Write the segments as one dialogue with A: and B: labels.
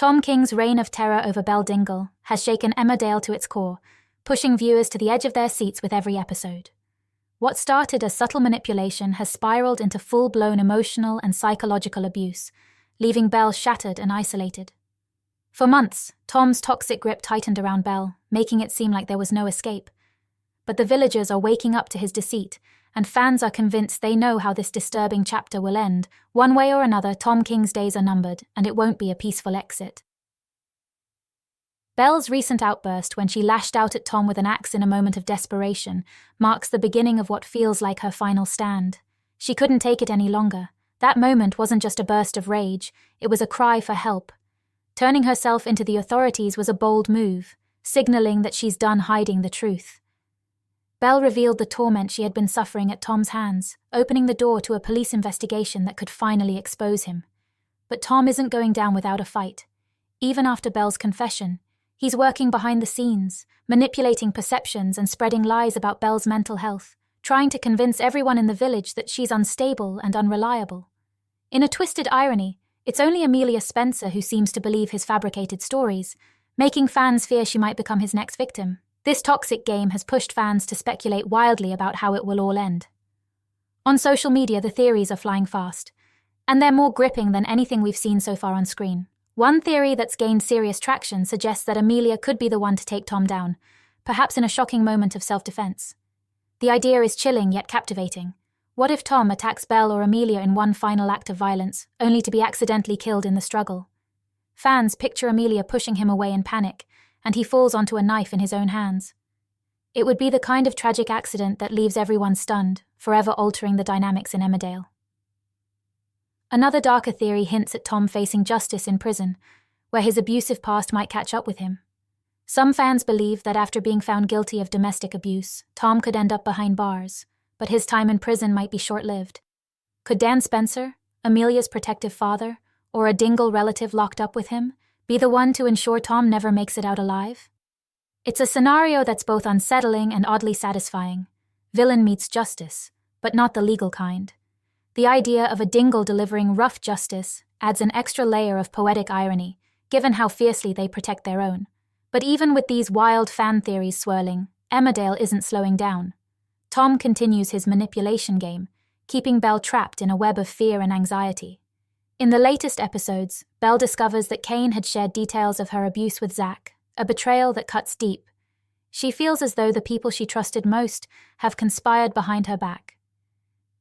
A: Tom King's reign of terror over Belle Dingle has shaken Emmerdale to its core, pushing viewers to the edge of their seats with every episode. What started as subtle manipulation has spiraled into full-blown emotional and psychological abuse, leaving Belle shattered and isolated. For months, Tom's toxic grip tightened around Belle, making it seem like there was no escape. But the villagers are waking up to his deceit, and fans are convinced they know how this disturbing chapter will end. One way or another, Tom King's days are numbered, and it won't be a peaceful exit. Belle's recent outburst, when she lashed out at Tom with an axe in a moment of desperation, marks the beginning of what feels like her final stand. She couldn't take it any longer. That moment wasn't just a burst of rage, it was a cry for help. Turning herself into the authorities was a bold move, signaling that she's done hiding the truth. Belle revealed the torment she had been suffering at Tom's hands, opening the door to a police investigation that could finally expose him. But Tom isn't going down without a fight. Even after Belle's confession, he's working behind the scenes, manipulating perceptions and spreading lies about Belle's mental health, trying to convince everyone in the village that she's unstable and unreliable. In a twisted irony, it's only Amelia Spencer who seems to believe his fabricated stories, making fans fear she might become his next victim. This toxic game has pushed fans to speculate wildly about how it will all end. On social media, the theories are flying fast, and they're more gripping than anything we've seen so far on screen. One theory that's gained serious traction suggests that Amelia could be the one to take Tom down, perhaps in a shocking moment of self-defense. The idea is chilling yet captivating. What if Tom attacks Belle or Amelia in one final act of violence, only to be accidentally killed in the struggle? Fans picture Amelia pushing him away in panic, and he falls onto a knife in his own hands. It would be the kind of tragic accident that leaves everyone stunned, forever altering the dynamics in Emmerdale. Another darker theory hints at Tom facing justice in prison, where his abusive past might catch up with him. Some fans believe that after being found guilty of domestic abuse, Tom could end up behind bars, but his time in prison might be short-lived. Could Dan Spencer, Amelia's protective father, or a Dingle relative locked up with him, be the one to ensure Tom never makes it out alive? It's a scenario that's both unsettling and oddly satisfying. Villain meets justice, but not the legal kind. The idea of a Dingle delivering rough justice adds an extra layer of poetic irony, given how fiercely they protect their own. But even with these wild fan theories swirling, Emmerdale isn't slowing down. Tom continues his manipulation game, keeping Belle trapped in a web of fear and anxiety. In the latest episodes, Belle discovers that Kane had shared details of her abuse with Zach, a betrayal that cuts deep. She feels as though the people she trusted most have conspired behind her back.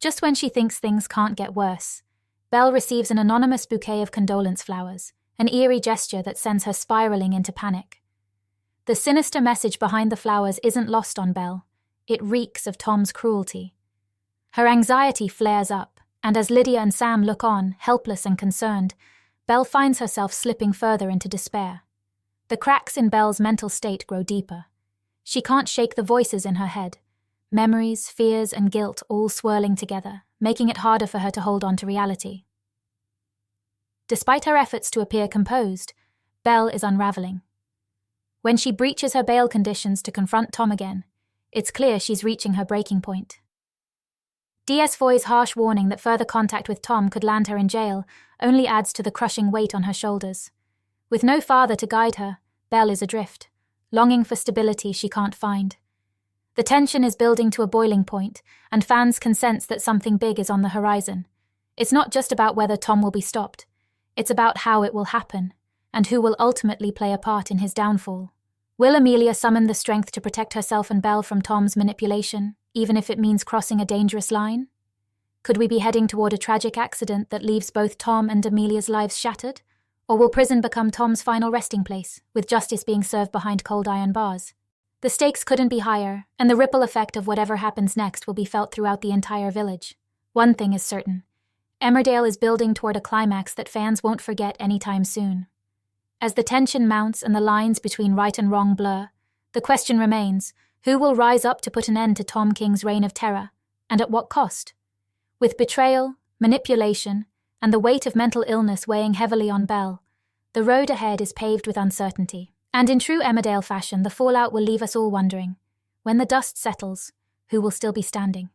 A: Just when she thinks things can't get worse, Belle receives an anonymous bouquet of condolence flowers, an eerie gesture that sends her spiraling into panic. The sinister message behind the flowers isn't lost on Belle. It reeks of Tom's cruelty. Her anxiety flares up, and as Lydia and Sam look on, helpless and concerned, Belle finds herself slipping further into despair. The cracks in Belle's mental state grow deeper. She can't shake the voices in her head. Memories, fears, and guilt all swirling together, making it harder for her to hold on to reality. Despite her efforts to appear composed, Belle is unraveling. When she breaches her bail conditions to confront Tom again, it's clear she's reaching her breaking point. DS Foy's harsh warning that further contact with Tom could land her in jail only adds to the crushing weight on her shoulders. With no father to guide her, Belle is adrift, longing for stability she can't find. The tension is building to a boiling point, and fans can sense that something big is on the horizon. It's not just about whether Tom will be stopped. It's about how it will happen, and who will ultimately play a part in his downfall. Will Amelia summon the strength to protect herself and Belle from Tom's manipulation, even if it means crossing a dangerous line? Could we be heading toward a tragic accident that leaves both Tom and Amelia's lives shattered? Or will prison become Tom's final resting place, with justice being served behind cold iron bars? The stakes couldn't be higher, and the ripple effect of whatever happens next will be felt throughout the entire village. One thing is certain. Emmerdale is building toward a climax that fans won't forget anytime soon. As the tension mounts and the lines between right and wrong blur, the question remains, who will rise up to put an end to Tom King's reign of terror, and at what cost? With betrayal, manipulation, and the weight of mental illness weighing heavily on Belle, the road ahead is paved with uncertainty. And in true Emmerdale fashion, the fallout will leave us all wondering, when the dust settles, who will still be standing?